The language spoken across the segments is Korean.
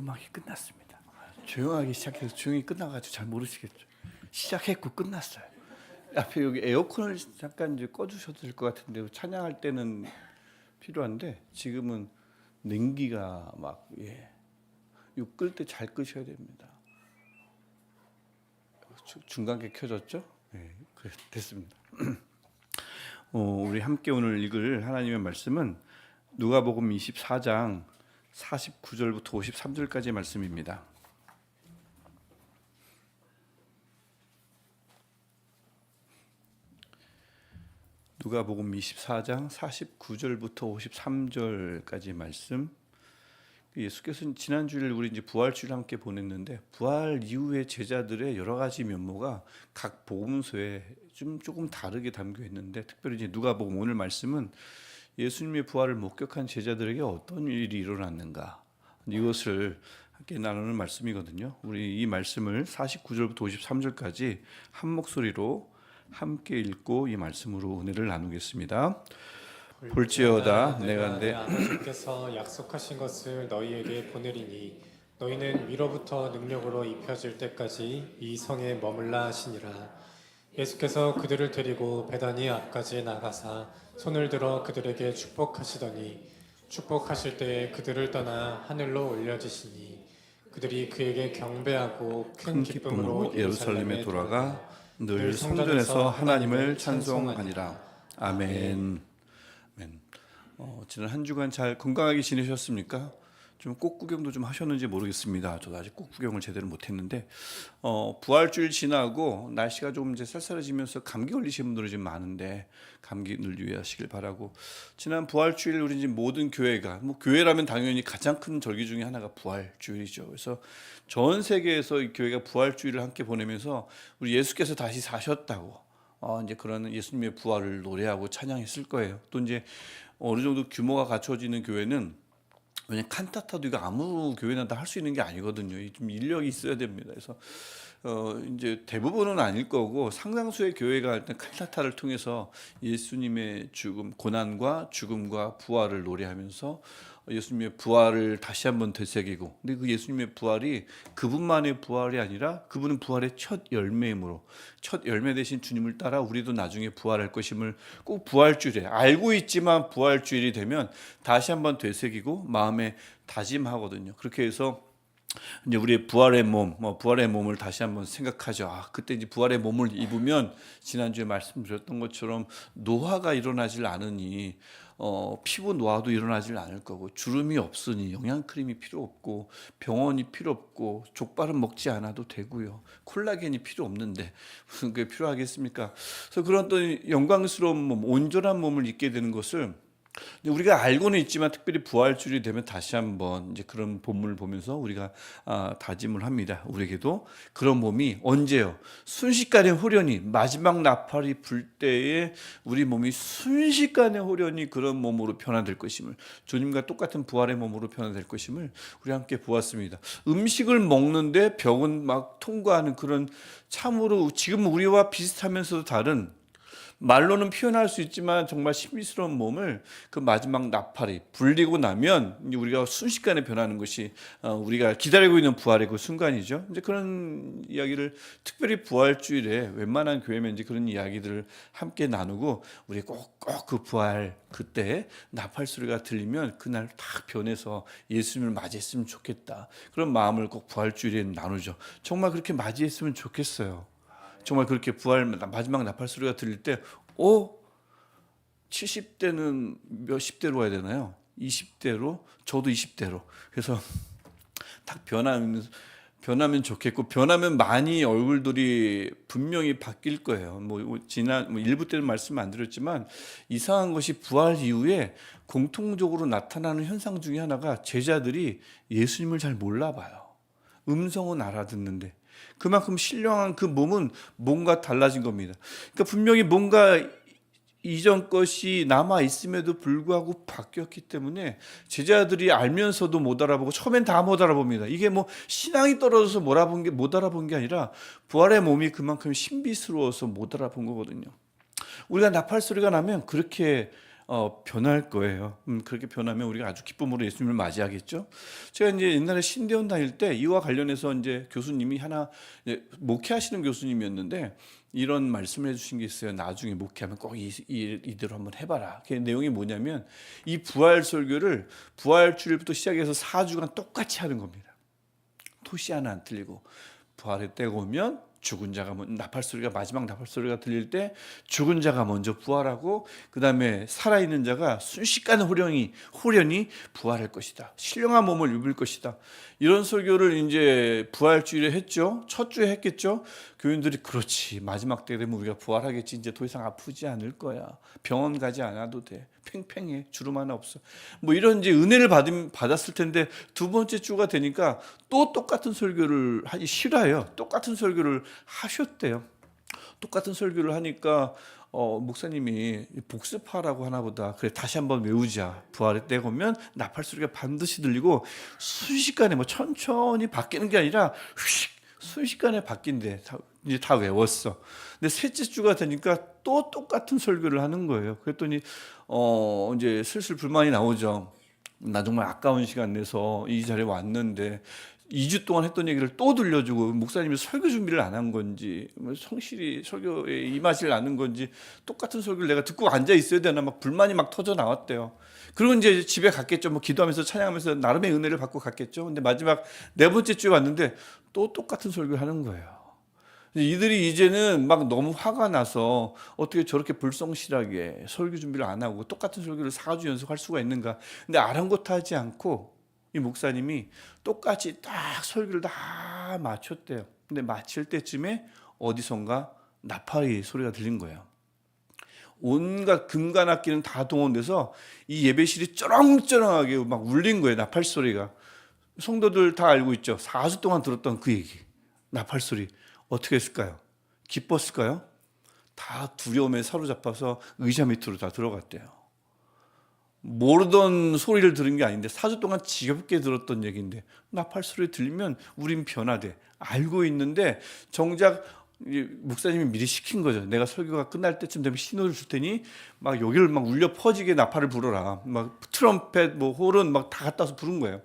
음악이 끝났습니다. 조용하게 시작해서 조용히 끝나가지고 잘 모르시겠죠. 시작했고 끝났어요. 앞에 여기 에어컨을 잠깐 이제 꺼주셔도 될 것 같은데 찬양할 때는 필요한데 지금은 냉기가 막 이거 끌 때 잘 끄셔야 됩니다. 중간계 켜졌죠? 네, 그래 됐습니다. 우리 함께 오늘 읽을 하나님의 말씀은 누가복음 24장 49절부터 53절까지의 말씀입니다. 누가복음 24장 49절부터 53절까지 말씀. 예수께서는 지난주일 우리 이제 부활주일 함께 보냈는데 부활 이후의 제자들의 여러 가지 면모가 각 복음서에 조금 다르게 담겨 있는데 특별히 이제 누가복음 오늘 말씀은 예수님의 부활을 목격한 제자들에게 어떤 일이 일어났는가 이것을 함께 나누는 말씀이거든요. 우리 이 말씀을 49절부터 53절까지 한 목소리로 함께 읽고 이 말씀으로 은혜를 나누겠습니다. 볼지어다 내가 내 아버지께서 약속하신 것을 너희에게 보내리니 너희는 위로부터 능력으로 입혀질 때까지 이 성에 머물라 하시니라. 예수께서 그들을 데리고 베다니 앞까지 나가사 손을 들어 그들에게 축복하시더니 축복하실 때에 그들을 떠나 하늘로 올려지시니 그들이 그에게 경배하고 큰 기쁨으로 예루살렘에 돌아가 늘 성전에서 하나님을 찬송하니라. 아멘. 아멘. 지난 한 주간 잘 건강하게 지내셨습니까? 좀 꽃구경도 좀 하셨는지 모르겠습니다. 저도 아직 꽃구경을 제대로 못했는데 부활주일 지나고 날씨가 좀 이제 쌀쌀해지면서 감기 걸리신 분들이 좀 많은데 감기 늘 유의하시길 바라고. 지난 부활주일 우리 이제 모든 교회가 교회라면 당연히 가장 큰 절기 중에 하나가 부활주일이죠. 그래서 전 세계에서 이 교회가 부활주일을 함께 보내면서 우리 예수께서 다시 사셨다고 이제 그런 예수님의 부활을 노래하고 찬양했을 거예요. 또 이제 어느 정도 규모가 갖춰지는 교회는 왜냐면 칸타타도 이거 아무 교회나 다 할 수 있는 게 아니거든요. 좀 인력이 있어야 됩니다. 그래서 이제 대부분은 아닐 거고 상당수의 교회가 일단 칸타타를 통해서 예수님의 죽음, 고난과 죽음과 부활을 노래하면서 예수님의 부활을 다시 한번 되새기고, 근데 그 예수님의 부활이 그분만의 부활이 아니라 그분은 부활의 첫 열매이므로 첫 열매 되신 주님을 따라 우리도 나중에 부활할 것임을 꼭 부활주일에 알고 있지만 부활주일이 되면 다시 한번 되새기고 마음에 다짐하거든요. 그렇게 해서 이제 우리의 부활의 몸, 부활의 몸을 다시 한번 생각하죠. 그때 이제 부활의 몸을 입으면 지난주에 말씀드렸던 것처럼 노화가 일어나질 않으니 피부 노화도 일어나질 않을 거고 주름이 없으니 영양크림이 필요 없고 병원이 필요 없고 족발은 먹지 않아도 되고요. 콜라겐이 필요 없는데 무슨 그게 필요하겠습니까? 그래서 그런 또 영광스러운 몸, 온전한 몸을 입게 되는 것을 우리가 알고는 있지만 특별히 부활주일이 되면 다시 한번 이제 그런 본문을 보면서 우리가 다짐을 합니다. 우리에게도 그런 몸이 언제요? 순식간에 호련히 마지막 나팔이 불 때에 우리 몸이 순식간에 호련히 그런 몸으로 변화될 것임을, 주님과 똑같은 부활의 몸으로 변화될 것임을 우리 함께 보았습니다. 음식을 먹는데 병은 막 통과하는 그런 참으로 지금 우리와 비슷하면서도 다른, 말로는 표현할 수 있지만 정말 신비스러운 몸을 그 마지막 나팔이 불리고 나면 우리가 순식간에 변하는 것이 우리가 기다리고 있는 부활의 그 순간이죠. 이제 그런 이야기를 특별히 부활주일에 웬만한 교회면 이제 그런 이야기들을 함께 나누고 우리 꼭 그 부활 그때 나팔 소리가 들리면 그날 딱 변해서 예수님을 맞이했으면 좋겠다. 그런 마음을 꼭 부활주일에 나누죠. 정말 그렇게 맞이했으면 좋겠어요. 정말 그렇게 부활 마지막 나팔 소리가 들릴 때 70대는 몇십 대로 와야 되나요? 20대로? 저도 20대로. 그래서 딱 변하면 좋겠고, 변하면 많이 얼굴들이 분명히 바뀔 거예요. 지난 일부 때는 말씀 안 드렸지만 이상한 것이 부활 이후에 공통적으로 나타나는 현상 중에 하나가 제자들이 예수님을 잘 몰라 봐요. 음성은 알아듣는데 그만큼 신령한 그 몸은 뭔가 달라진 겁니다. 그러니까 분명히 뭔가 이전 것이 남아 있음에도 불구하고 바뀌었기 때문에 제자들이 알면서도 못 알아보고 처음엔 다 못 알아봅니다. 이게 신앙이 떨어져서 못 알아본 게 아니라 부활의 몸이 그만큼 신비스러워서 못 알아본 거거든요. 우리가 나팔 소리가 나면 그렇게 변할 거예요. 그렇게 변하면 우리가 아주 기쁨으로 예수님을 맞이하겠죠. 제가 이제 옛날에 신대원 다닐 때 이와 관련해서 이제 교수님이 하나 이제 목회하시는 교수님이었는데 이런 말씀을 해주신 게 있어요. 나중에 목회하면 꼭 이대로 한번 해봐라. 그 내용이 뭐냐면 이 부활 설교를 부활 주일부터 시작해서 4주간 똑같이 하는 겁니다. 토시 하나 안 틀리고 부활의 때가 오면 죽은 자가 나팔 소리가 마지막 나팔 소리가 들릴 때 죽은 자가 먼저 부활하고 그 다음에 살아있는 자가 순식간에 호련히 부활할 것이다. 신령한 몸을 입을 것이다. 이런 설교를 이제 부활 주일에 했죠. 첫 주에 했겠죠. 교인들이 그렇지 마지막 때 되면 우리가 부활하겠지. 이제 더 이상 아프지 않을 거야. 병원 가지 않아도 돼. 팽팽해. 주름 하나 없어. 뭐 이런 이제 은혜를 받았을 텐데 두 번째 주가 되니까 또 똑같은 설교를 하기 싫어요. 똑같은 설교를 하셨대요. 똑같은 설교를 하니까 목사님이 복습하라고 하나 보다. 그래 다시 한번 외우자. 부활의 때가 오면 나팔 소리가 반드시 들리고 순식간에 뭐 천천히 바뀌는 게 아니라 휙 순식간에 바뀐대. 이제 다 외웠어. 근데 셋째 주가 되니까 또 똑같은 설교를 하는 거예요. 그랬더니 이제 슬슬 불만이 나오죠. 나 정말 아까운 시간 내서 이 자리에 왔는데 2주 동안 했던 얘기를 또 들려주고 목사님이 설교 준비를 안 한 건지 성실히 설교에 임하지 않은 건지 똑같은 설교를 내가 듣고 앉아 있어야 되나 막 불만이 막 터져 나왔대요. 그리고 이제 집에 갔겠죠. 뭐 기도하면서 찬양하면서 나름의 은혜를 받고 갔겠죠. 근데 마지막 네 번째 주에 왔는데 또 똑같은 설교를 하는 거예요. 이들이 이제는 막 너무 화가 나서 어떻게 저렇게 불성실하게 설교 준비를 안 하고 똑같은 설교를 4주 연속할 수가 있는가. 근데 아랑곳하지 않고 이 목사님이 똑같이 딱 설교를 다 마쳤대요. 근데 마칠 때쯤에 어디선가 나팔이 소리가 들린 거예요. 온갖 금관악기는 다 동원돼서 이 예배실이 쩌렁쩌렁하게 막 울린 거예요. 나팔 소리가. 성도들 다 알고 있죠. 4주 동안 들었던 그 얘기. 나팔 소리. 어떻게 했을까요? 기뻤을까요? 다 두려움에 사로잡혀서 의자 밑으로 다 들어갔대요. 모르던 소리를 들은 게 아닌데 4주 동안 지겹게 들었던 얘기인데 나팔 소리 들리면 우린 변화돼. 알고 있는데 정작 목사님이 미리 시킨 거죠. 내가 설교가 끝날 때쯤 되면 신호를 줄 테니 막 여기를 막 울려 퍼지게 나팔을 불어라. 막 트럼펫, 뭐 호른 막 다 갖다 와서 부른 거예요.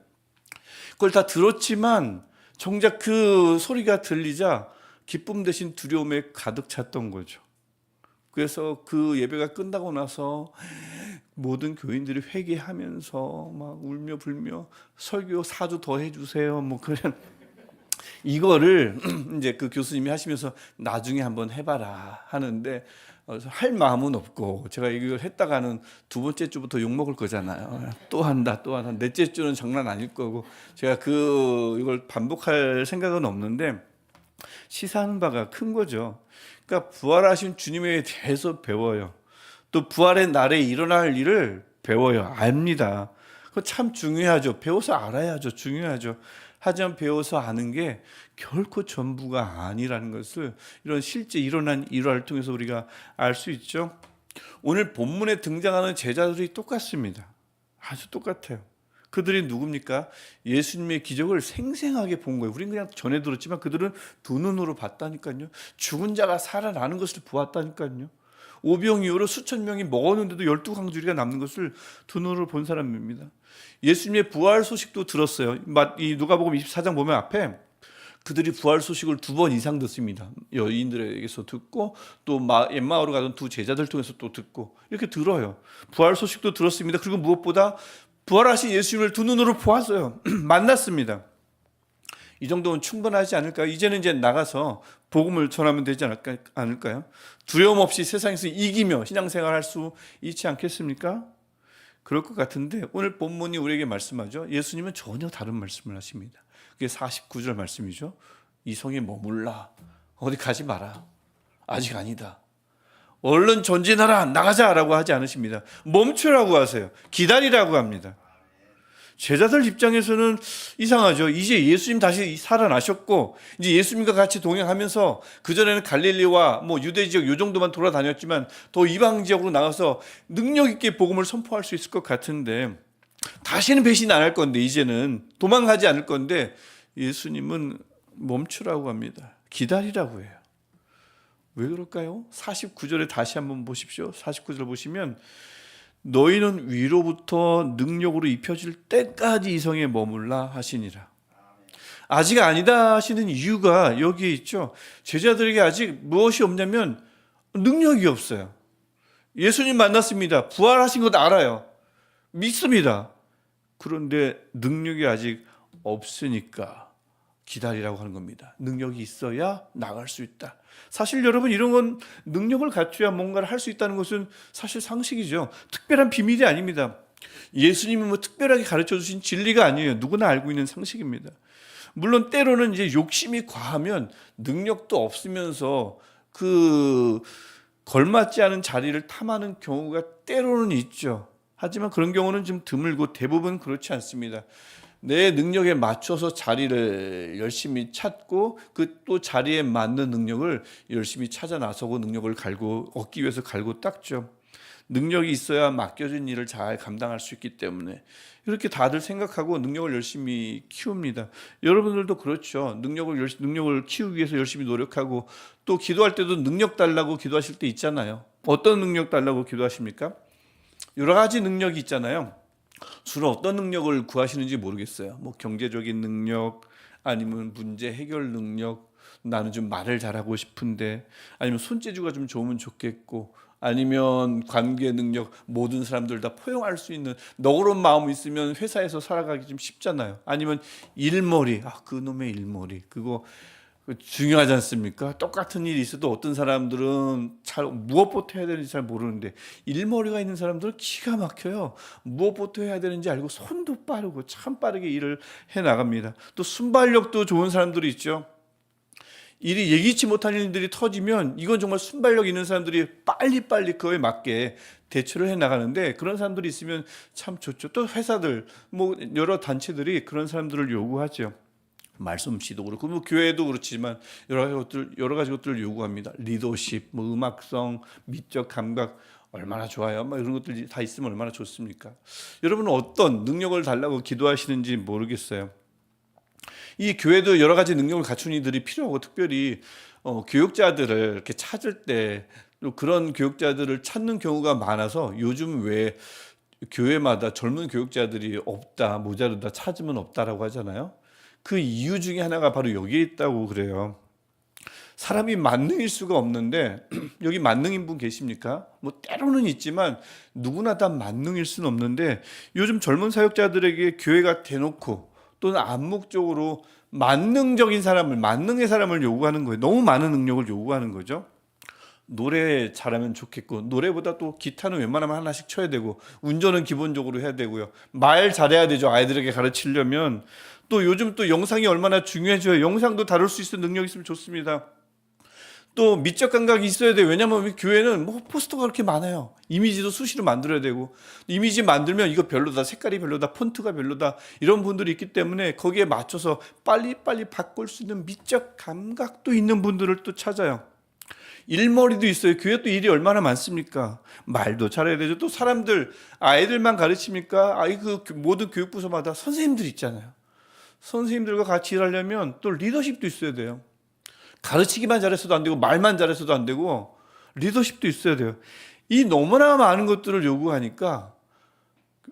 그걸 다 들었지만 정작 그 소리가 들리자 기쁨 대신 두려움에 가득 찼던 거죠. 그래서 그 예배가 끝나고 나서 모든 교인들이 회개하면서 막 울며 불며 설교 4주 더 해주세요. 뭐 그런 이거를 이제 그 교수님이 하시면서 나중에 한번 해봐라 하는데 할 마음은 없고 제가 이걸 했다가는 두 번째 주부터 욕 먹을 거잖아요. 또 한다. 넷째 주는 장난 아닐 거고 제가 이걸 반복할 생각은 없는데 시사하는 바가 큰 거죠. 그러니까 부활하신 주님에 대해서 배워요. 또 부활의 날에 일어날 일을 배워요. 압니다. 그거 참 중요하죠. 배워서 알아야죠. 중요하죠. 하지만 배워서 아는 게 결코 전부가 아니라는 것을 이런 실제 일어난 일화를 통해서 우리가 알 수 있죠. 오늘 본문에 등장하는 제자들이 똑같습니다. 아주 똑같아요. 그들이 누굽니까? 예수님의 기적을 생생하게 본 거예요. 우리는 그냥 전에 들었지만 그들은 두 눈으로 봤다니까요. 죽은 자가 살아나는 것을 보았다니까요. 오병 이후로 수천 명이 먹었는데도 12강주리가 남는 것을 두 눈으로 본 사람입니다. 예수님의 부활 소식도 들었어요. 이 누가복음 24장 보면 앞에 그들이 부활 소식을 2번 이상 듣습니다. 여인들에게서 듣고 또 엠마오로 가던 두 제자들 통해서 또 듣고 이렇게 들어요. 부활 소식도 들었습니다. 그리고 무엇보다 부활하신 예수님을 두 눈으로 보았어요. 만났습니다. 이 정도면 충분하지 않을까요? 이제는 이제 나가서 복음을 전하면 되지 않을까요? 두려움 없이 세상에서 이기며 신앙생활 할 수 있지 않겠습니까? 그럴 것 같은데 오늘 본문이 우리에게 말씀하죠. 예수님은 전혀 다른 말씀을 하십니다. 그게 49절 말씀이죠. 이 성에 머물라. 어디 가지 마라. 아직 아니다. 얼른 전진하라. 나가자라고 하지 않으십니다. 멈추라고 하세요. 기다리라고 합니다. 제자들 입장에서는 이상하죠. 이제 예수님 다시 살아나셨고 이제 예수님과 같이 동행하면서 그전에는 갈릴리와 뭐 유대 지역 요 정도만 돌아다녔지만 더 이방 지역으로 나가서 능력 있게 복음을 선포할 수 있을 것 같은데 다시는 배신 안 할 건데 이제는 도망가지 않을 건데 예수님은 멈추라고 합니다. 기다리라고 해요. 왜 그럴까요? 49절에 다시 한번 보십시오. 49절 보시면 너희는 위로부터 능력으로 입혀질 때까지 이 성에 머물라 하시니라. 아직 아니다 하시는 이유가 여기에 있죠. 제자들에게 아직 무엇이 없냐면 능력이 없어요. 예수님 만났습니다. 부활하신 것 알아요. 믿습니다. 그런데 능력이 아직 없으니까 기다리라고 하는 겁니다. 능력이 있어야 나갈 수 있다. 사실 여러분, 이런 건 능력을 갖춰야 뭔가를 할 수 있다는 것은 사실 상식이죠. 특별한 비밀이 아닙니다. 예수님이 뭐 특별하게 가르쳐 주신 진리가 아니에요. 누구나 알고 있는 상식입니다. 물론 때로는 이제 욕심이 과하면 능력도 없으면서 그 걸맞지 않은 자리를 탐하는 경우가 때로는 있죠. 하지만 그런 경우는 좀 드물고 대부분 그렇지 않습니다. 내 능력에 맞춰서 자리를 열심히 찾고 그 또 자리에 맞는 능력을 열심히 찾아 나서고 능력을 얻기 위해서 갈고 닦죠. 능력이 있어야 맡겨진 일을 잘 감당할 수 있기 때문에 이렇게 다들 생각하고 능력을 열심히 키웁니다. 여러분들도 그렇죠. 능력을 키우기 위해서 열심히 노력하고 또 기도할 때도 능력 달라고 기도하실 때 있잖아요. 어떤 능력 달라고 기도하십니까? 여러 가지 능력이 있잖아요. 주로 어떤 능력을 구하시는지 모르겠어요. 뭐 경제적인 능력, 아니면 문제 해결 능력, 나는 좀 말을 잘하고 싶은데, 아니면 손재주가 좀 좋으면 좋겠고, 아니면 관계 능력, 모든 사람들 다 포용할 수 있는 너그러운 마음이 있으면 회사에서 살아가기 좀 쉽잖아요. 아니면 일머리, 그놈의 일머리, 그거 중요하지 않습니까? 똑같은 일이 있어도 어떤 사람들은 잘 무엇부터 해야 되는지 잘 모르는데 일머리가 있는 사람들은 기가 막혀요. 무엇부터 해야 되는지 알고 손도 빠르고 참 빠르게 일을 해나갑니다. 또 순발력도 좋은 사람들이 있죠. 일이 예기치 못한 일들이 터지면 이건 정말 순발력 있는 사람들이 빨리빨리 그거에 맞게 대처를 해나가는데 그런 사람들이 있으면 참 좋죠. 또 회사들, 뭐 여러 단체들이 그런 사람들을 요구하죠. 말씀씨도 그렇고 뭐 교회도 그렇지만 여러 가지 것들을 요구합니다. 리더십, 뭐 음악성, 미적 감각 얼마나 좋아요. 막 이런 것들이 다 있으면 얼마나 좋습니까? 여러분은 어떤 능력을 달라고 기도하시는지 모르겠어요. 이 교회도 여러 가지 능력을 갖춘 이들이 필요하고 특별히 교육자들을 이렇게 찾을 때 또 그런 교육자들을 찾는 경우가 많아서 요즘 왜 교회마다 젊은 교육자들이 없다, 모자르다, 찾으면 없다라고 하잖아요. 그 이유 중에 하나가 바로 여기에 있다고 그래요. 사람이 만능일 수가 없는데 여기 만능인 분 계십니까? 뭐 때로는 있지만 누구나 다 만능일 수는 없는데 요즘 젊은 사역자들에게 교회가 대놓고 또는 암묵적으로 만능의 사람을 요구하는 거예요. 너무 많은 능력을 요구하는 거죠. 노래 잘하면 좋겠고 노래보다 또 기타는 웬만하면 하나씩 쳐야 되고 운전은 기본적으로 해야 되고요. 말 잘해야 되죠. 아이들에게 가르치려면. 또 요즘 또 영상이 얼마나 중요해져요. 영상도 다룰 수 있는 능력이 있으면 좋습니다. 또 미적 감각이 있어야 돼요. 왜냐하면 우리 교회는 뭐 포스터가 그렇게 많아요. 이미지도 수시로 만들어야 되고 이미지 만들면 이거 별로다, 색깔이 별로다, 폰트가 별로다 이런 분들이 있기 때문에 거기에 맞춰서 빨리빨리 바꿀 수 있는 미적 감각도 있는 분들을 또 찾아요. 일머리도 있어요. 교회 또 일이 얼마나 많습니까? 말도 잘해야 되죠. 또 사람들 아이들만 가르칩니까? 그 모든 교육부서마다 선생님들 있잖아요. 선생님들과 같이 일하려면 또 리더십도 있어야 돼요. 가르치기만 잘해서도 안 되고 말만 잘해서도 안 되고 리더십도 있어야 돼요. 이 너무나 많은 것들을 요구하니까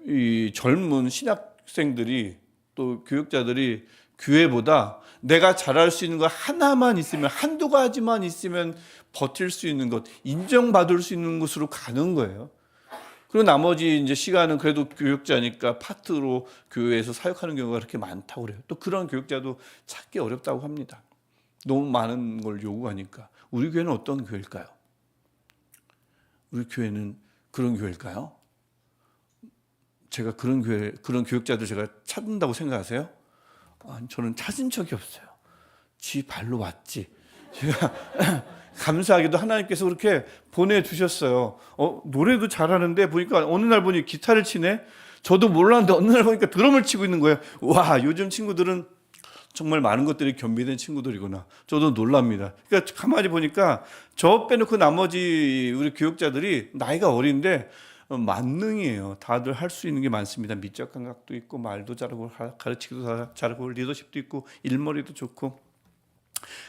이 젊은 신학생들이 또 교육자들이 교회보다 내가 잘할 수 있는 거 하나만 있으면 한두 가지만 있으면 버틸 수 있는 것, 인정받을 수 있는 곳으로 가는 거예요. 그리고 나머지 이제 시간은 그래도 교육자니까 파트로 교회에서 사역하는 경우가 그렇게 많다고 그래요. 또 그런 교육자도 찾기 어렵다고 합니다. 너무 많은 걸 요구하니까. 우리 교회는 어떤 교회일까요? 우리 교회는 그런 교회일까요? 제가 그런 교육자들 제가 찾는다고 생각하세요? 저는 찾은 적이 없어요. 지 발로 왔지. 제가 감사하게도 하나님께서 그렇게 보내주셨어요. 노래도 잘하는데 보니까 어느 날 보니 기타를 치네. 저도 몰랐는데 어느 날 보니까 드럼을 치고 있는 거예요. 와, 요즘 친구들은 정말 많은 것들이 겸비된 친구들이구나. 저도 놀랍니다. 그러니까 가만히 보니까 저 빼놓고 나머지 우리 교육자들이 나이가 어린데 만능이에요. 다들 할 수 있는 게 많습니다. 미적 감각도 있고 말도 잘하고 가르치기도 잘하고 리더십도 있고 일머리도 좋고.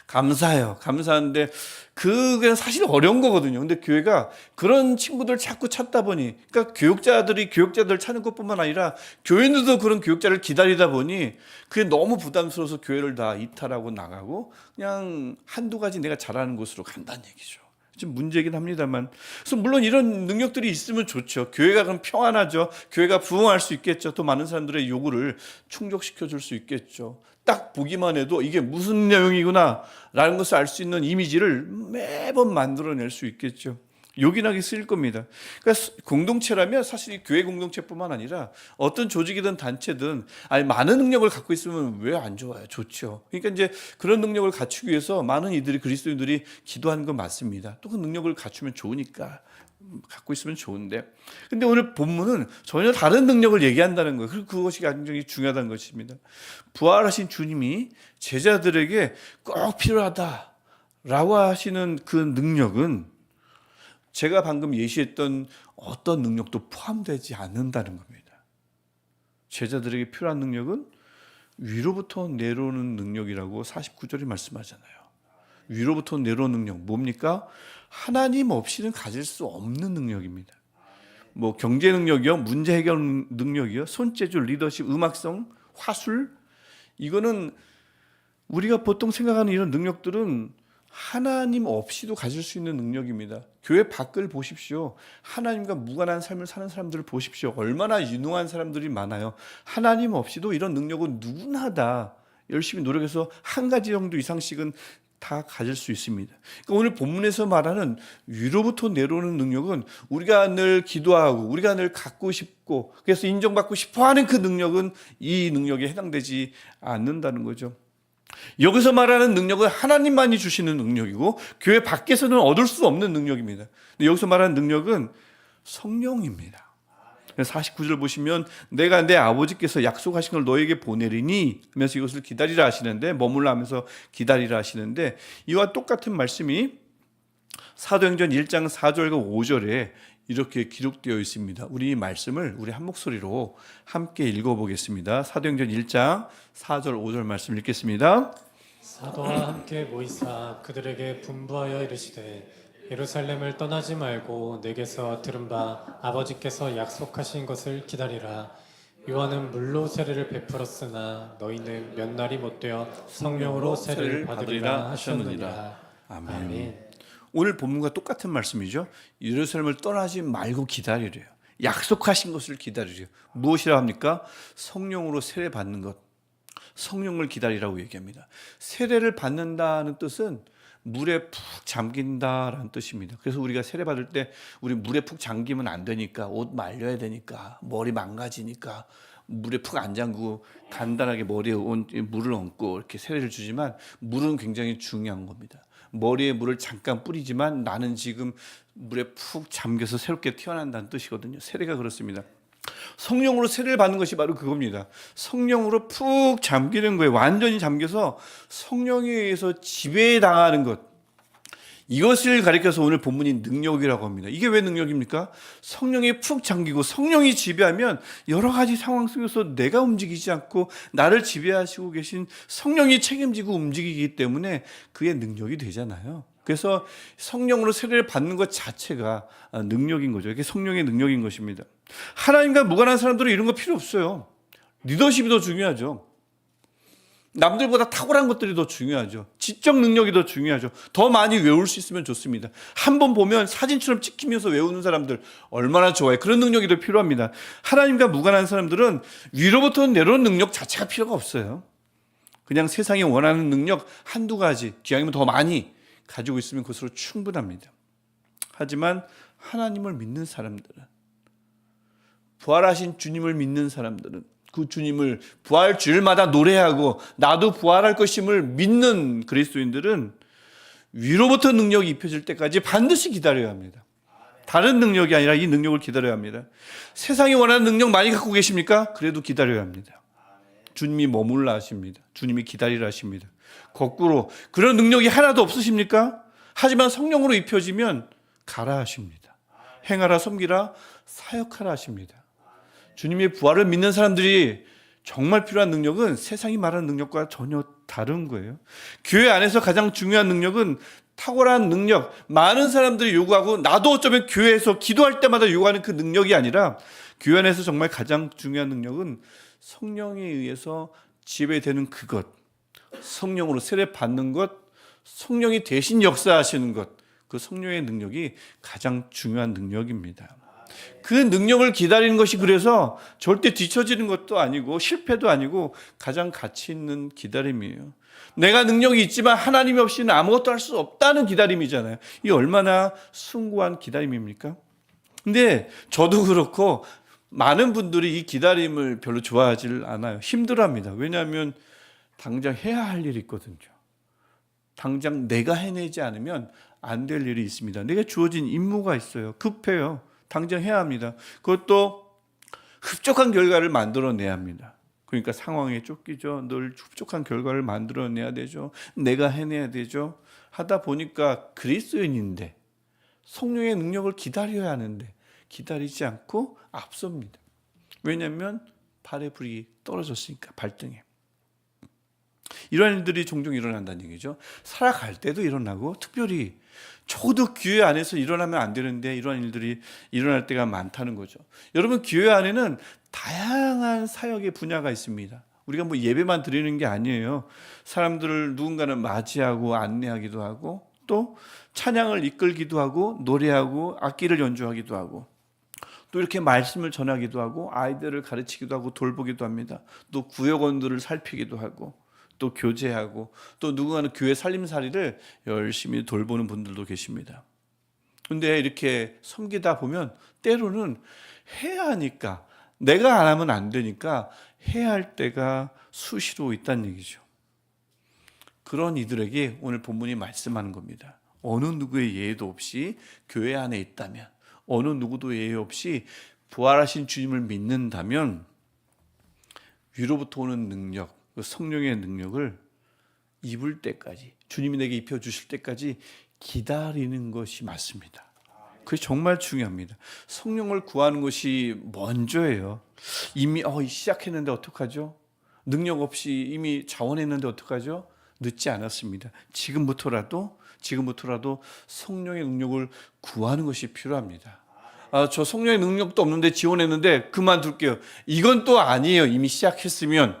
감사해요. 감사한데 그게 사실 어려운 거거든요. 근데 교회가 그런 친구들 자꾸 찾다 보니, 그러니까 교육자들 찾는 것뿐만 아니라 교인들도 그런 교육자를 기다리다 보니 그게 너무 부담스러워서 교회를 다 이탈하고 나가고 그냥 한두 가지 내가 잘하는 곳으로 간다는 얘기죠. 좀 문제긴 합니다만, 그래서 물론 이런 능력들이 있으면 좋죠. 교회가 그럼 평안하죠. 교회가 부흥할 수 있겠죠. 또 많은 사람들의 요구를 충족시켜 줄 수 있겠죠. 딱 보기만 해도 이게 무슨 내용이구나 라는 것을 알 수 있는 이미지를 매번 만들어낼 수 있겠죠. 요긴하게 쓰일 겁니다. 그러니까 공동체라면 사실 이 교회 공동체뿐만 아니라 어떤 조직이든 단체든 많은 능력을 갖고 있으면 왜 안 좋아요? 좋죠. 그러니까 이제 그런 능력을 갖추기 위해서 많은 이들이, 그리스도인들이 기도하는 건 맞습니다. 또 그 능력을 갖추면 좋으니까, 갖고 있으면 좋은데, 근데 오늘 본문은 전혀 다른 능력을 얘기한다는 거예요. 그리고 그것이 굉장히 중요하다는 것입니다. 부활하신 주님이 제자들에게 꼭 필요하다라고 하시는 그 능력은 제가 방금 예시했던 어떤 능력도 포함되지 않는다는 겁니다. 제자들에게 필요한 능력은 위로부터 내려오는 능력이라고 49절이 말씀하잖아요. 위로부터 내려오는 능력 뭡니까? 하나님 없이는 가질 수 없는 능력입니다. 뭐 경제 능력이요, 문제 해결 능력이요, 손재주, 리더십, 음악성, 화술, 이거는 우리가 보통 생각하는 이런 능력들은 하나님 없이도 가질 수 있는 능력입니다. 교회 밖을 보십시오. 하나님과 무관한 삶을 사는 사람들을 보십시오. 얼마나 유능한 사람들이 많아요. 하나님 없이도 이런 능력은 누구나 다 열심히 노력해서 한 가지 정도 이상씩은 다 가질 수 있습니다. 그러니까 오늘 본문에서 말하는 위로부터 내려오는 능력은 우리가 늘 기도하고 우리가 늘 갖고 싶고 그래서 인정받고 싶어하는 그 능력은 이 능력에 해당되지 않는다는 거죠. 여기서 말하는 능력은 하나님만이 주시는 능력이고 교회 밖에서는 얻을 수 없는 능력입니다. 근데 여기서 말하는 능력은 성령입니다. 49절 보시면 내가 내 아버지께서 약속하신 걸 너에게 보내리니 하면서 이것을 기다리라 하시는데, 머물라 하면서 기다리라 하시는데, 이와 똑같은 말씀이 사도행전 1장 4절과 5절에 이렇게 기록되어 있습니다. 우리 이 말씀을 우리 한 목소리로 함께 읽어보겠습니다. 사도행전 1장 4절 5절 말씀 읽겠습니다. 사도와 함께 모이사 그들에게 분부하여 이르시되 예루살렘을 떠나지 말고 내게서 들은 바 아버지께서 약속하신 것을 기다리라. 요한은 물로 세례를 베풀었으나 너희는 몇 날이 못되어 성령으로 세례를 받으리라 하셨느니라. 아멘. 오늘 본문과 똑같은 말씀이죠. 예루살렘을 떠나지 말고 기다리래요. 약속하신 것을 기다리래요. 무엇이라 합니까? 성령으로 세례 받는 것. 성령을 기다리라고 얘기합니다. 세례를 받는다는 뜻은 물에 푹 잠긴다라는 뜻입니다. 그래서 우리가 세례 받을 때 우리 물에 푹 잠기면 안 되니까, 옷 말려야 되니까, 머리 망가지니까 물에 푹 안 잠그고 간단하게 머리에 물을 얹고 이렇게 세례를 주지만, 물은 굉장히 중요한 겁니다. 머리에 물을 잠깐 뿌리지만 나는 지금 물에 푹 잠겨서 새롭게 태어난다는 뜻이거든요. 세례가 그렇습니다. 성령으로 세례를 받는 것이 바로 그겁니다. 성령으로 푹 잠기는 거예요. 완전히 잠겨서 성령에 의해서 지배당하는 것. 이것을 가리켜서 오늘 본문이 능력이라고 합니다. 이게 왜 능력입니까? 성령에 푹 잠기고 성령이 지배하면 여러 가지 상황 속에서 내가 움직이지 않고 나를 지배하시고 계신 성령이 책임지고 움직이기 때문에 그의 능력이 되잖아요. 그래서 성령으로 세례를 받는 것 자체가 능력인 거죠. 이게 성령의 능력인 것입니다. 하나님과 무관한 사람들은 이런 거 필요 없어요. 리더십이 더 중요하죠. 남들보다 탁월한 것들이 더 중요하죠. 지적 능력이 더 중요하죠. 더 많이 외울 수 있으면 좋습니다. 한 번 보면 사진처럼 찍히면서 외우는 사람들 얼마나 좋아요. 그런 능력이 더 필요합니다. 하나님과 무관한 사람들은 위로부터 내려오는 능력 자체가 필요가 없어요. 그냥 세상이 원하는 능력 한두 가지, 기왕이면 더 많이 가지고 있으면 그것으로 충분합니다. 하지만 하나님을 믿는 사람들은, 부활하신 주님을 믿는 사람들은, 그 주님을 부활 주일마다 노래하고 나도 부활할 것임을 믿는 그리스도인들은 위로부터 능력이 입혀질 때까지 반드시 기다려야 합니다. 다른 능력이 아니라 이 능력을 기다려야 합니다. 세상이 원하는 능력 많이 갖고 계십니까? 그래도 기다려야 합니다. 주님이 머물라 하십니다. 주님이 기다리라 하십니다. 거꾸로 그런 능력이 하나도 없으십니까? 하지만 성령으로 입혀지면 가라 하십니다. 행하라, 섬기라, 사역하라 하십니다. 주님의 부활을 믿는 사람들이 정말 필요한 능력은 세상이 말하는 능력과 전혀 다른 거예요. 교회 안에서 가장 중요한 능력은 탁월한 능력, 많은 사람들이 요구하고 나도 어쩌면 교회에서 기도할 때마다 요구하는 그 능력이 아니라 교회 안에서 정말 가장 중요한 능력은 성령에 의해서 지배되는 그것, 성령으로 세례 받는 것, 성령이 대신 역사하시는 것, 그 성령의 능력이 가장 중요한 능력입니다. 그 능력을 기다리는 것이 그래서 절대 뒤처지는 것도 아니고 실패도 아니고 가장 가치 있는 기다림이에요. 내가 능력이 있지만 하나님이 없이는 아무것도 할 수 없다는 기다림이잖아요. 이 얼마나 숭고한 기다림입니까? 근데 저도 그렇고 많은 분들이 이 기다림을 별로 좋아하지 않아요. 힘들어합니다. 왜냐하면 당장 해야 할 일이 있거든요. 당장 내가 해내지 않으면 안 될 일이 있습니다. 내가 주어진 임무가 있어요. 급해요. 당장 해야 합니다. 그것도 흡족한 결과를 만들어내야 합니다. 그러니까 상황에 쫓기죠. 늘 흡족한 결과를 만들어내야 되죠. 내가 해내야 되죠. 하다 보니까 그리스도인인데 성령의 능력을 기다려야 하는데 기다리지 않고 앞섭니다. 왜냐하면 발에 불이 떨어졌으니까, 발등에. 이런 일들이 종종 일어난다는 얘기죠. 살아갈 때도 일어나고 특별히 적어도 교회 안에서 일어나면 안 되는데 이런 일들이 일어날 때가 많다는 거죠. 여러분, 교회 안에는 다양한 사역의 분야가 있습니다. 우리가 뭐 예배만 드리는 게 아니에요. 사람들을 누군가는 맞이하고 안내하기도 하고 또 찬양을 이끌기도 하고 노래하고 악기를 연주하기도 하고 또 이렇게 말씀을 전하기도 하고 아이들을 가르치기도 하고 돌보기도 합니다. 또 구역원들을 살피기도 하고 또 교제하고 또 누군가는 교회 살림살이를 열심히 돌보는 분들도 계십니다. 그런데 이렇게 섬기다 보면 때로는 해야 하니까 내가 안 하면 안 되니까 해야 할 때가 수시로 있다는 얘기죠. 그런 이들에게 오늘 본문이 말씀하는 겁니다. 어느 누구의 예외도 없이 교회 안에 있다면, 어느 누구도 예외 없이 부활하신 주님을 믿는다면 위로부터 오는 능력, 그 성령의 능력을 입을 때까지, 주님이 내게 입혀주실 때까지 기다리는 것이 맞습니다. 그게 정말 중요합니다. 성령을 구하는 것이 먼저예요. 이미 시작했는데 어떡하죠? 능력 없이 이미 자원했는데 어떡하죠? 늦지 않았습니다. 지금부터라도 성령의 능력을 구하는 것이 필요합니다. 저 성령의 능력도 없는데 지원했는데 그만둘게요. 이건 또 아니에요. 이미 시작했으면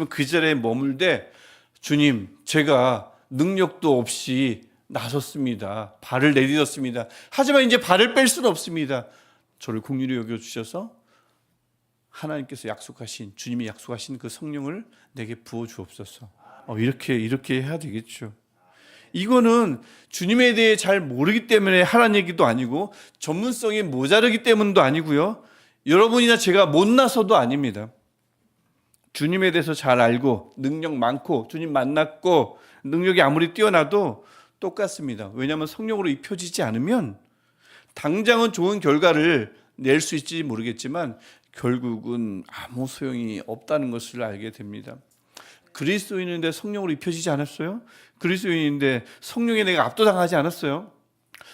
그 자리에 머물되 주님, 제가 능력도 없이 나섰습니다. 발을 내딛었습니다. 하지만 이제 발을 뺄 수는 없습니다. 저를 긍휼히 여겨주셔서 하나님께서 약속하신, 주님이 약속하신 그 성령을 내게 부어주옵소서. 이렇게 해야 되겠죠. 이거는 주님에 대해 잘 모르기 때문에 하라는 얘기도 아니고 전문성이 모자르기 때문도 아니고요. 여러분이나 제가 못 나서도 아닙니다. 주님에 대해서 잘 알고 능력 많고 주님 만났고 능력이 아무리 뛰어나도 똑같습니다. 왜냐하면 성령으로 입혀지지 않으면 당장은 좋은 결과를 낼 수 있을지 모르겠지만 결국은 아무 소용이 없다는 것을 알게 됩니다. 그리스도인인데 성령으로 입혀지지 않았어요? 그리스도인인데 성령에 내가 압도당하지 않았어요?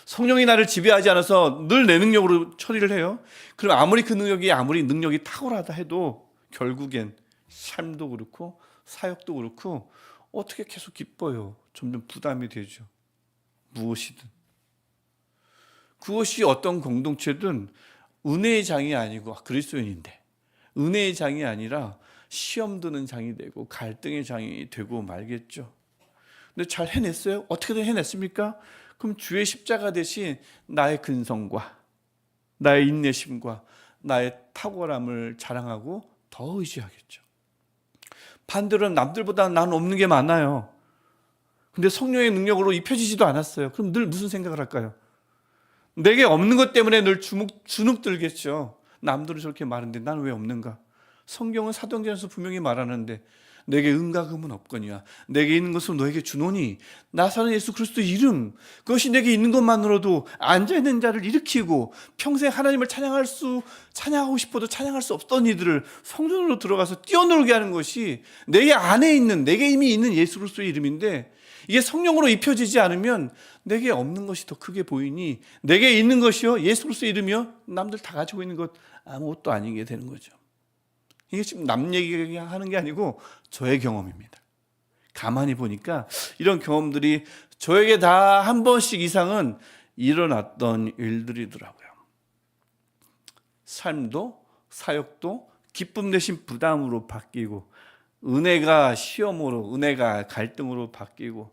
성령이 나를 지배하지 않아서 늘 내 능력으로 처리를 해요? 그럼 아무리 능력이 탁월하다 해도 결국엔 삶도 그렇고 사역도 그렇고 어떻게 계속 기뻐요? 점점 부담이 되죠. 무엇이든. 그것이 어떤 공동체든 은혜의 장이 아니고 그리스도인인데 은혜의 장이 아니라 시험 드는 장이 되고 갈등의 장이 되고 말겠죠. 근데 잘 해냈어요? 어떻게든 해냈습니까? 그럼 주의 십자가 대신 나의 근성과 나의 인내심과 나의 탁월함을 자랑하고 더 의지하겠죠. 반대로 남들보다 나는 없는 게 많아요. 근데 성령의 능력으로 입혀지지도 않았어요. 그럼 늘 무슨 생각을 할까요? 내게 없는 것 때문에 늘 주눅 들겠죠. 남들은 저렇게 말하는데 나는 왜 없는가? 성경은 사도행전에서 분명히 말하는데 내게 은과 금은 없거니와 내게 있는 것을 너에게 주노니 나사렛 예수 그리스도의 이름, 그것이 내게 있는 것만으로도 앉아있는 자를 일으키고 평생 하나님을 찬양하고 싶어도 찬양할 수 없던 이들을 성전으로 들어가서 뛰어놀게 하는 것이 내게 안에 있는, 내게 이미 있는 예수 그리스도의 이름인데 이게 성령으로 입혀지지 않으면 내게 없는 것이 더 크게 보이니 내게 있는 것이요 예수 그리스도의 이름이요 남들 다 가지고 있는 것 아무것도 아니게 되는 거죠. 이게 지금 남 얘기하는 게 아니고 저의 경험입니다. 가만히 보니까 이런 경험들이 저에게 다 한 번씩 이상은 일어났던 일들이더라고요. 삶도 사역도 기쁨 대신 부담으로 바뀌고, 은혜가 시험으로, 은혜가 갈등으로 바뀌고,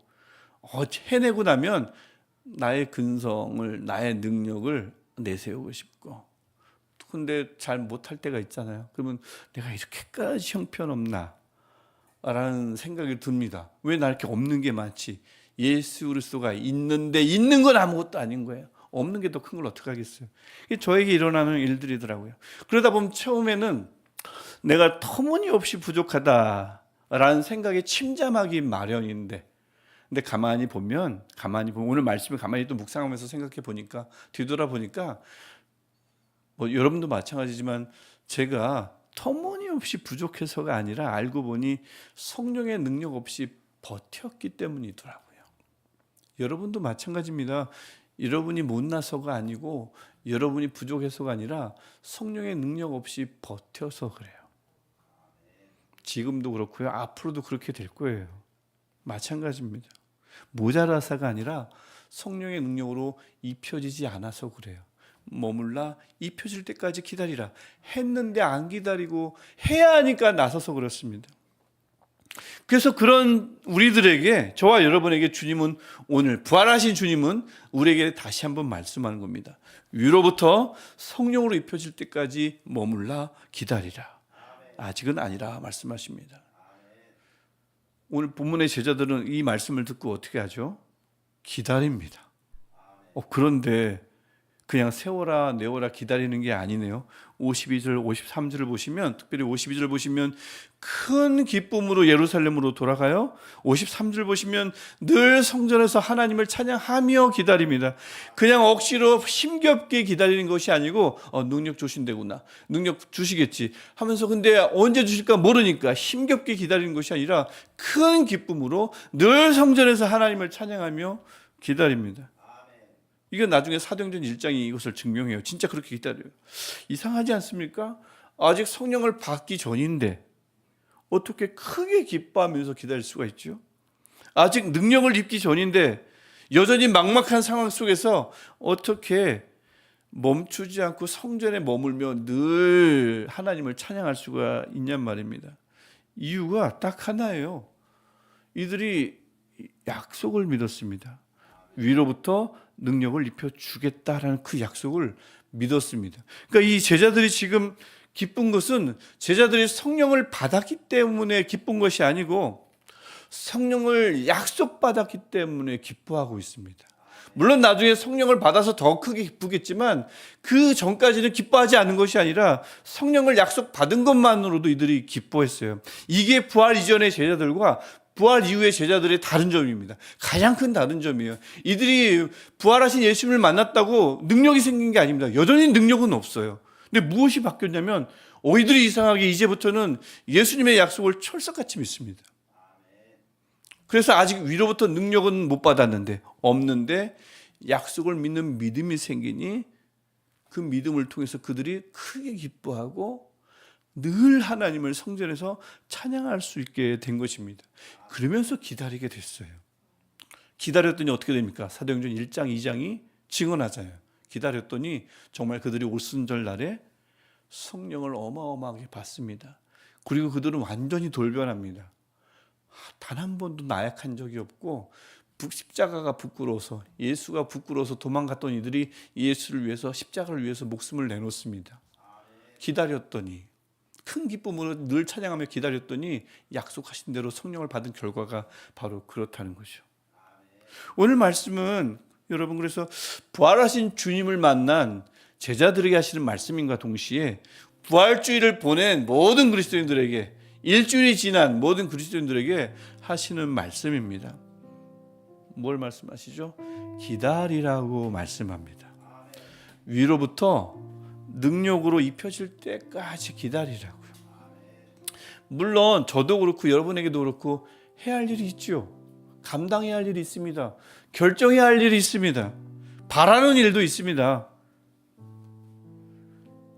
해내고 나면 나의 근성을, 나의 능력을 내세우고 싶고, 근데 잘 못할 때가 있잖아요. 그러면 내가 이렇게까지 형편없나 라는 생각이 듭니다. 왜 나 이렇게 없는 게 많지? 예수 그리스도가 있는데 있는 건 아무것도 아닌 거예요. 없는 게 더 큰 걸 어떻게 하겠어요? 이게 저에게 일어나는 일들이더라고요. 그러다 보면 처음에는 내가 터무니없이 부족하다라는 생각에 침잠하기 마련인데, 근데 가만히 보면 오늘 말씀을 가만히 또 묵상하면서 생각해 보니까, 뒤돌아보니까 뭐 여러분도 마찬가지지만 제가 터무니없이 부족해서가 아니라 알고 보니 성령의 능력 없이 버텼기 때문이더라고요. 여러분도 마찬가지입니다. 여러분이 못나서가 아니고 여러분이 부족해서가 아니라 성령의 능력 없이 버텨서 그래요. 지금도 그렇고요. 앞으로도 그렇게 될 거예요. 마찬가지입니다. 모자라서가 아니라 성령의 능력으로 입혀지지 않아서 그래요. 머물라 입혀질 때까지 기다리라. 했는데 안 기다리고 해야 하니까 나서서 그렇습니다. 그래서 그런 우리들에게, 저와 여러분에게 주님은, 오늘 부활하신 주님은 우리에게 다시 한번 말씀하는 겁니다. 위로부터 성령으로 입혀질 때까지 머물라 기다리라. 아직은 아니라 말씀하십니다. 오늘 본문의 제자들은 이 말씀을 듣고 어떻게 하죠? 기다립니다. 그런데 그냥 세워라 내워라 기다리는 게 아니네요. 52절 53절을 보시면, 특별히 52절 보시면 큰 기쁨으로 예루살렘으로 돌아가요. 53절 보시면 늘 성전에서 하나님을 찬양하며 기다립니다. 그냥 억지로 힘겹게 기다리는 것이 아니고 능력 주신대구나, 능력 주시겠지 하면서, 근데 언제 주실까 모르니까 힘겹게 기다리는 것이 아니라 큰 기쁨으로 늘 성전에서 하나님을 찬양하며 기다립니다. 이게 나중에 사도행전 1장이 이것을 증명해요. 진짜 그렇게 기다려요. 이상하지 않습니까? 아직 성령을 받기 전인데 어떻게 크게 기뻐하면서 기다릴 수가 있죠? 아직 능력을 입기 전인데 여전히 막막한 상황 속에서 어떻게 멈추지 않고 성전에 머물며 늘 하나님을 찬양할 수가 있냔 말입니다. 이유가 딱 하나예요. 이들이 약속을 믿었습니다. 위로부터 능력을 입혀주겠다라는 그 약속을 믿었습니다. 그러니까 이 제자들이 지금 기쁜 것은 제자들이 성령을 받았기 때문에 기쁜 것이 아니고 성령을 약속받았기 때문에 기뻐하고 있습니다. 물론 나중에 성령을 받아서 더 크게 기쁘겠지만 그 전까지는 기뻐하지 않은 것이 아니라 성령을 약속받은 것만으로도 이들이 기뻐했어요. 이게 부활 이전의 제자들과 부활 이후의 제자들의 다른 점입니다. 가장 큰 다른 점이에요. 이들이 부활하신 예수님을 만났다고 능력이 생긴 게 아닙니다. 여전히 능력은 없어요. 근데 무엇이 바뀌었냐면 이들이 이상하게 이제부터는 예수님의 약속을 철석같이 믿습니다. 그래서 아직 위로부터 능력은 못 받았는데, 없는데 약속을 믿는 믿음이 생기니 그 믿음을 통해서 그들이 크게 기뻐하고 늘 하나님을 성전에서 찬양할 수 있게 된 것입니다. 그러면서 기다리게 됐어요. 기다렸더니 어떻게 됩니까? 사도행전 1장 2장이 증언하잖아요. 기다렸더니 정말 그들이 올순절 날에 성령을 어마어마하게 받습니다. 그리고 그들은 완전히 돌변합니다. 단 한 번도 나약한 적이 없고 십자가가 부끄러워서, 예수가 부끄러워서 도망갔던 이들이 예수를 위해서, 십자가를 위해서 목숨을 내놓습니다. 기다렸더니, 큰 기쁨으로 늘 찬양하며 기다렸더니 약속하신 대로 성령을 받은 결과가 바로 그렇다는 것이죠. 오늘 말씀은 여러분, 그래서 부활하신 주님을 만난 제자들에게 하시는 말씀인가 동시에 부활주의를 보낸 모든 그리스도인들에게, 일주일이 지난 모든 그리스도인들에게 하시는 말씀입니다. 뭘 말씀하시죠? 기다리라고 말씀합니다. 위로부터 능력으로 입혀질 때까지 기다리라고요. 물론 저도 그렇고 여러분에게도 그렇고 해야 할 일이 있죠. 감당해야 할 일이 있습니다. 결정해야 할 일이 있습니다. 바라는 일도 있습니다.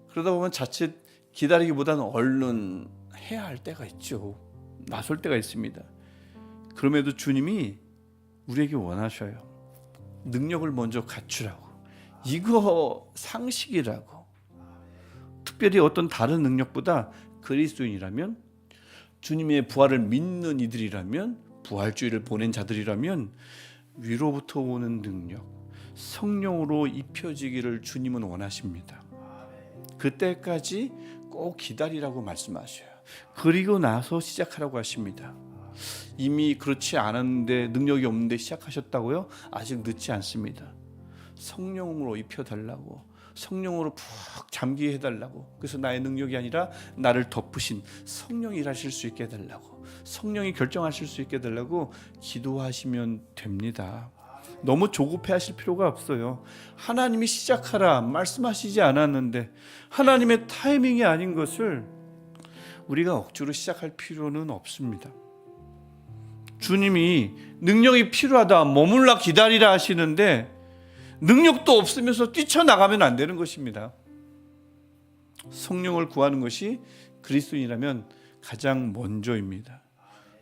그러다 보면 자칫 기다리기보다는 얼른 해야 할 때가 있죠. 나설 때가 있습니다. 그럼에도 주님이 우리에게 원하셔요. 능력을 먼저 갖추라고. 이거 상식이라고. 특별히 어떤 다른 능력보다 그리스도인이라면, 주님의 부활을 믿는 이들이라면, 부활주의를 보낸 자들이라면 위로부터 오는 능력, 성령으로 입혀지기를 주님은 원하십니다. 그때까지 꼭 기다리라고 말씀하셔요. 그리고 나서 시작하라고 하십니다. 이미 그렇지 않았는데, 능력이 없는데 시작하셨다고요? 아직 늦지 않습니다. 성령으로 입혀달라고, 성령으로 푹 잠기게 해달라고, 그래서 나의 능력이 아니라 나를 덮으신 성령이 일하실 수 있게 해달라고, 성령이 결정하실 수 있게 해달라고 기도하시면 됩니다. 너무 조급해하실 필요가 없어요. 하나님이 시작하라 말씀하시지 않았는데, 하나님의 타이밍이 아닌 것을 우리가 억지로 시작할 필요는 없습니다. 주님이 능력이 필요하다, 머물러 기다리라 하시는데 능력도 없으면서 뛰쳐나가면 안 되는 것입니다. 성령을 구하는 것이 그리스도인이라면 가장 먼저입니다.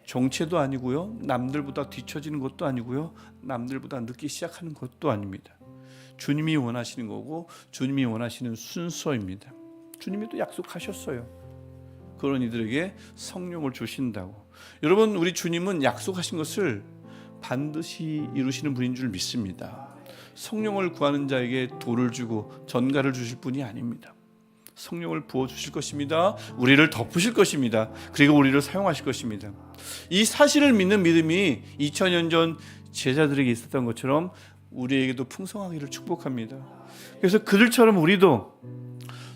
정체도 아니고요, 남들보다 뒤처지는 것도 아니고요, 남들보다 늦게 시작하는 것도 아닙니다. 주님이 원하시는 거고 주님이 원하시는 순서입니다. 주님이 또 약속하셨어요. 그런 이들에게 성령을 주신다고. 여러분, 우리 주님은 약속하신 것을 반드시 이루시는 분인 줄 믿습니다. 성령을 구하는 자에게 돌을 주고 전갈을 주실 분이 아닙니다. 성령을 부어주실 것입니다. 우리를 덮으실 것입니다. 그리고 우리를 사용하실 것입니다. 이 사실을 믿는 믿음이 2000년 전 제자들에게 있었던 것처럼 우리에게도 풍성하기를 축복합니다. 그래서 그들처럼 우리도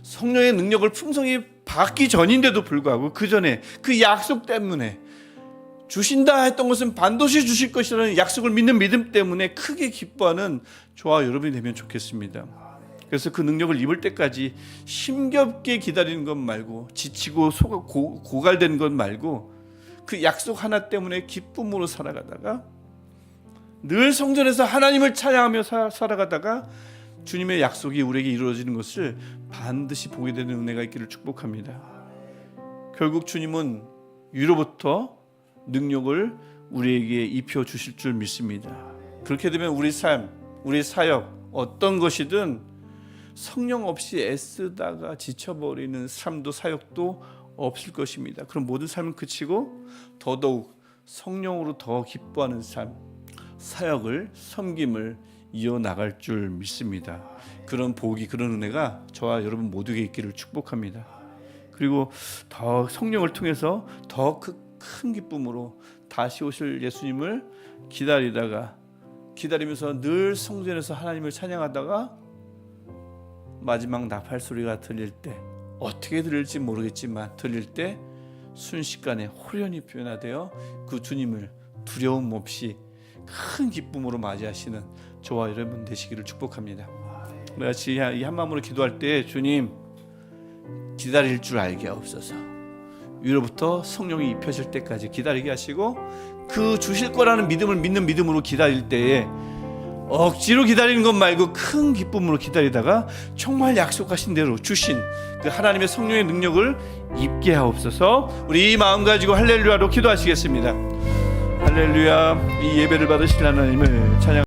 성령의 능력을 풍성히 받기 전인데도 불구하고, 그 전에 그 약속 때문에, 주신다 했던 것은 반드시 주실 것이라는 약속을 믿는 믿음 때문에 크게 기뻐하는 저와 여러분이 되면 좋겠습니다. 그래서 그 능력을 입을 때까지 힘겹게 기다리는 것 말고, 지치고 고갈되는 것 말고, 그 약속 하나 때문에 기쁨으로 살아가다가, 늘 성전에서 하나님을 찬양하며 살아가다가 주님의 약속이 우리에게 이루어지는 것을 반드시 보게 되는 은혜가 있기를 축복합니다. 결국 주님은 위로부터 능력을 우리에게 입혀 주실 줄 믿습니다. 그렇게 되면 우리 삶, 우리 사역, 어떤 것이든 성령 없이 애쓰다가 지쳐버리는 삶도 사역도 없을 것입니다. 그럼 모든 삶은 그치고 더더욱 성령으로 더 기뻐하는 삶, 사역을, 섬김을 이어나갈 줄 믿습니다. 그런 복이, 그런 은혜가 저와 여러분 모두에게 있기를 축복합니다. 그리고 더 성령을 통해서 더 큰 기쁨으로 다시 오실 예수님을 기다리면서 늘 성전에서 하나님을 찬양하다가 마지막 나팔 소리가 들릴 때, 어떻게 들릴지 모르겠지만 들릴 때 순식간에 호련히 변화되어 그 주님을 두려움 없이 큰 기쁨으로 맞이하시는 저와 여러분 되시기를 축복합니다. 우리 같이 이 한마음으로 기도할 때, 주님, 기다릴 줄 알게 하옵소서. 위로부터 성령이 입혀질 때까지 기다리게 하시고, 그 주실 거라는 믿음을 믿는 믿음으로 기다릴 때에 억지로 기다리는 것 말고 큰 기쁨으로 기다리다가 정말 약속하신 대로 주신 그 하나님의 성령의 능력을 입게 하옵소서. 우리 이 마음 가지고 할렐루야로 기도하시겠습니다. 할렐루야. 이 예배를 받으실 하나님을 찬양